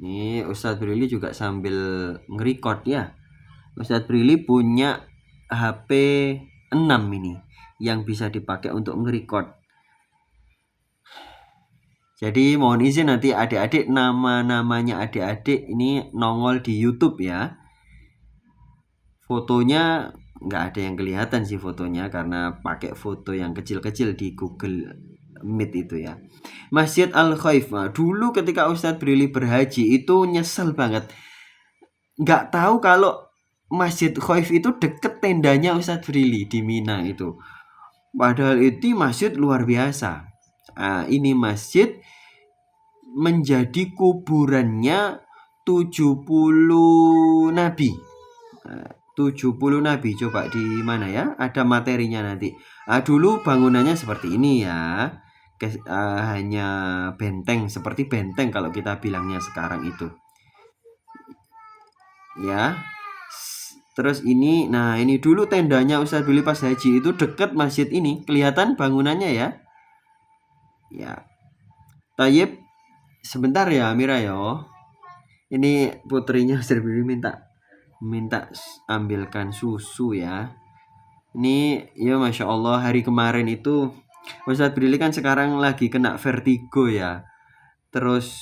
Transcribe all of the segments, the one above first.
Ini Ustadz Brili juga sambil nge-record ya. Ustadz Brili punya HP 6 ini yang bisa dipakai untuk nge-record. Jadi mohon izin nanti adik-adik, nama-namanya adik-adik ini nongol di YouTube ya. Fotonya nggak ada yang kelihatan sih fotonya karena pakai foto yang kecil-kecil di Google Meet itu ya. Masjid Al-Khaif. Nah, dulu ketika Ustadz Brili berhaji itu nyesel banget. Nggak tahu kalau Masjid Khaif itu deket tendanya Ustadz Brili di Mina itu. Padahal itu masjid luar biasa. Ini masjid menjadi kuburannya 70 nabi. 70 nabi, coba di mana ya? Ada materinya nanti. Dulu bangunannya seperti ini ya. Hanya benteng, seperti benteng kalau kita bilangnya sekarang itu. Ya. Terus ini, nah ini dulu tendanya Ustadz Brili pas haji itu deket masjid ini. Kelihatan bangunannya ya. Ya. Tayyib, sebentar ya Amira yo. Ini putrinya Ustadz Brili minta ambilkan susu ya. Ini ya Masya Allah, hari kemarin itu Ustadz Brili kan sekarang lagi kena vertigo ya. Terus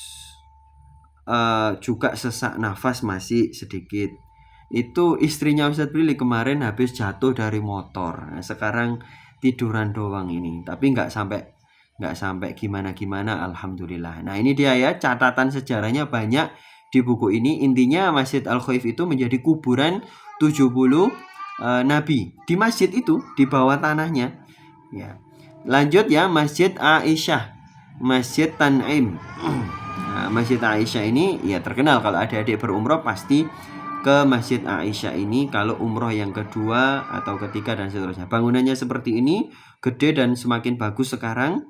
juga sesak nafas masih sedikit. Itu istrinya Ustadz Brili kemarin habis jatuh dari motor. Nah, sekarang tiduran doang ini. Tapi nggak sampai gimana-gimana, alhamdulillah. Nah ini dia ya, catatan sejarahnya banyak di buku ini. Intinya Masjid Al-Khaif itu menjadi kuburan 70 nabi. Di masjid itu, di bawah tanahnya. Ya. Lanjut ya, Masjid Aisyah, Masjid Tan'im. Nah, Masjid Aisyah ini ya terkenal kalau adik-adik berumroh pasti ke Masjid Aisyah ini kalau umroh yang kedua atau ketiga dan seterusnya. Bangunannya seperti ini, gede dan semakin bagus sekarang.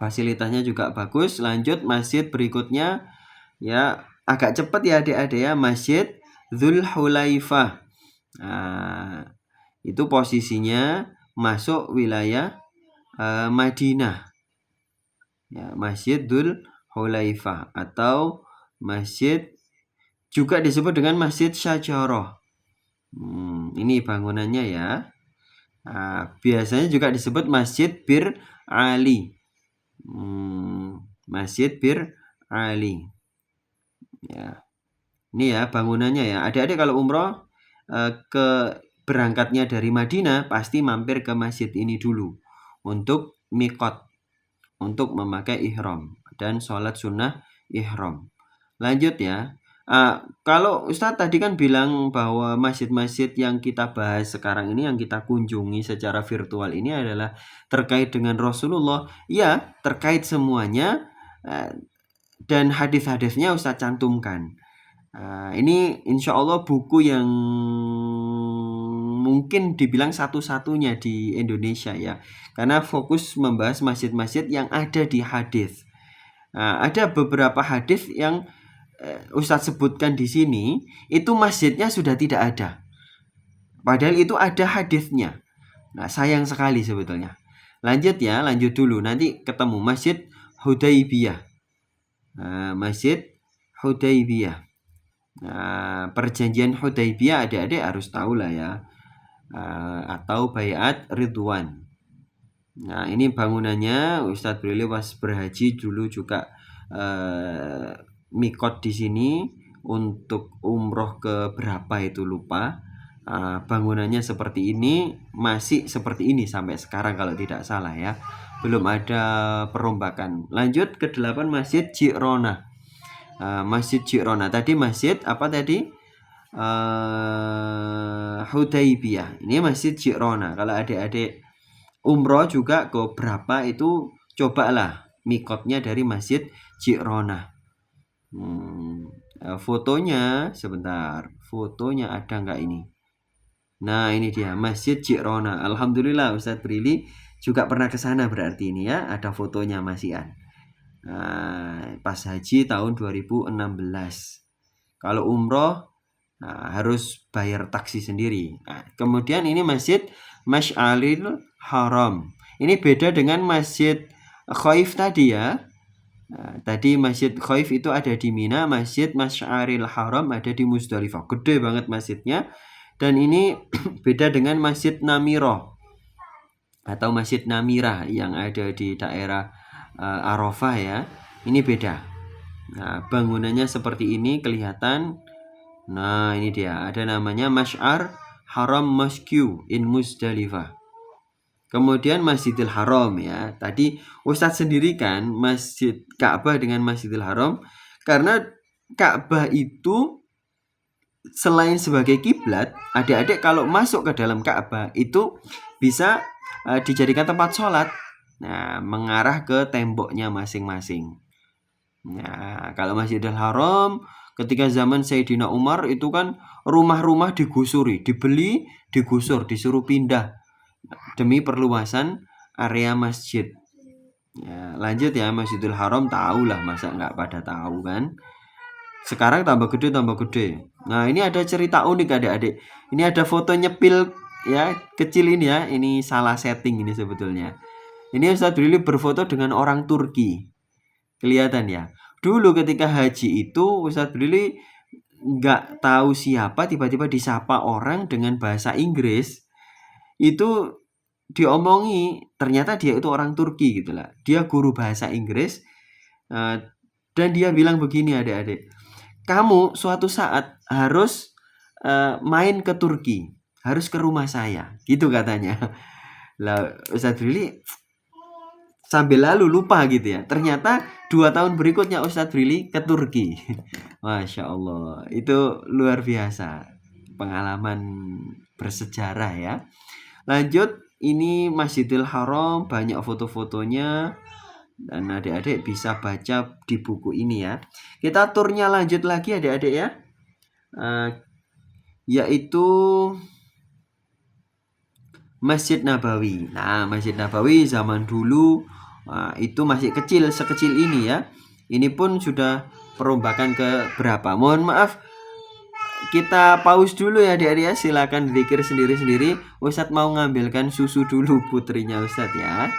Fasilitasnya juga bagus. Lanjut masjid berikutnya ya, agak cepat ya adik-adik ya, Masjid Dzul Hulaifah. Nah, itu posisinya masuk wilayah Madinah. Ya, Masjid Dzul Hulaifah atau masjid juga disebut dengan Masjid Syajarah. Ini bangunannya ya. Biasanya juga disebut Masjid Bir Ali. Masjid Bir Ali. Ya. Ini ya bangunannya ya. Adik-adik kalau umroh ke berangkatnya dari Madinah pasti mampir ke masjid ini dulu untuk mikot, untuk memakai ihram dan sholat sunnah ihram. Lanjut ya. Kalau Ustadz tadi kan bilang bahwa masjid-masjid yang kita bahas sekarang ini, yang kita kunjungi secara virtual ini adalah terkait dengan Rasulullah. Ya, terkait semuanya, dan hadis-hadisnya Ustadz cantumkan. Ini insya Allah buku yang mungkin dibilang satu-satunya di Indonesia ya, karena fokus membahas masjid-masjid yang ada di hadis. Ada beberapa hadis yang Ustadz sebutkan di sini itu masjidnya sudah tidak ada, padahal itu ada hadisnya. Nah, sayang sekali sebetulnya. Lanjut dulu, nanti ketemu Masjid Hudaybiyah. Masjid Hudaybiyah. Perjanjian Hudaybiyah adik-adik harus tahu lah ya, atau Baiat Ridwan. Nah ini bangunannya Ustadz Brili pas berhaji dulu juga mikot di sini untuk umroh ke berapa itu lupa. Bangunannya seperti ini, masih seperti ini sampai sekarang kalau tidak salah ya, belum ada perombakan. Lanjut ke 8 Masjid Ji'ronah. Masjid Ji'ronah tadi masjid apa tadi? Hudaybiyah. Ini Masjid Ji'ronah. Kalau adik-adik umroh juga ke berapa itu cobalah mikotnya dari Masjid Ji'ronah. Fotonya sebentar, fotonya ada nggak ini? Nah ini dia Masjid Ji'ronah. Alhamdulillah Ustadz Brili juga pernah ke sana berarti ini ya, ada fotonya masihan. Pas haji tahun 2016. Kalau umroh harus bayar taksi sendiri. Kemudian ini Masjid Masy'aril Haram. Ini beda dengan Masjid Khaif tadi ya. Nah, tadi Masjid Khaif itu ada di Mina, Masjid Masy'aril Haram ada di Muzdalifah. Gede banget masjidnya. Dan ini beda dengan Masjid Namirah atau Masjid Namirah yang ada di daerah Arafah ya. Ini beda. Nah, bangunannya seperti ini kelihatan. Nah, ini dia. Ada namanya Masy'ar Haram Mosque in Muzdalifah. Kemudian Masjidil Haram ya. Tadi Ustadz sendiri kan Masjid Ka'bah dengan Masjidil Haram, karena Ka'bah itu selain sebagai kiblat, adik-adik kalau masuk ke dalam Ka'bah itu bisa dijadikan tempat sholat. Nah, mengarah ke temboknya masing-masing. Nah, kalau Masjidil Haram ketika zaman Sayyidina Umar itu kan rumah-rumah digusuri, dibeli, digusur, disuruh pindah demi perluasan area masjid. Ya, lanjut ya, Masjidil Haram tahu lah, masa nggak pada tahu kan. Sekarang tambah gede. Nah, ini ada cerita unik adik-adik. Ini ada foto nyepil ya, kecil ini ya. Ini salah setting ini sebetulnya. Ini Ustadz Brili berfoto dengan orang Turki. Kelihatan ya. Dulu ketika haji itu Ustadz Brili nggak tahu siapa, tiba-tiba disapa orang dengan bahasa Inggris. Itu diomongi, ternyata dia itu orang Turki gitu lah. Dia guru bahasa Inggris, dan dia bilang begini adik-adik, kamu suatu saat harus main ke Turki, harus ke rumah saya, gitu katanya. Lah Ustadz Brili sambil lalu lupa gitu ya. Ternyata 2 tahun berikutnya Ustadz Brili ke Turki. Masya Allah, itu luar biasa, pengalaman bersejarah ya. Lanjut, ini Masjidil Haram, banyak foto-fotonya dan adik-adik bisa baca di buku ini ya. Kita turnya lanjut lagi adik-adik ya, yaitu Masjid Nabawi. Nah, Masjid Nabawi zaman dulu itu masih kecil, sekecil ini ya. Ini pun sudah perombakan ke berapa? Mohon maaf, kita pause dulu ya adik-adik ya. Silakan zikir sendiri-sendiri. Ustadz mau ngambilkan susu dulu putrinya Ustadz ya.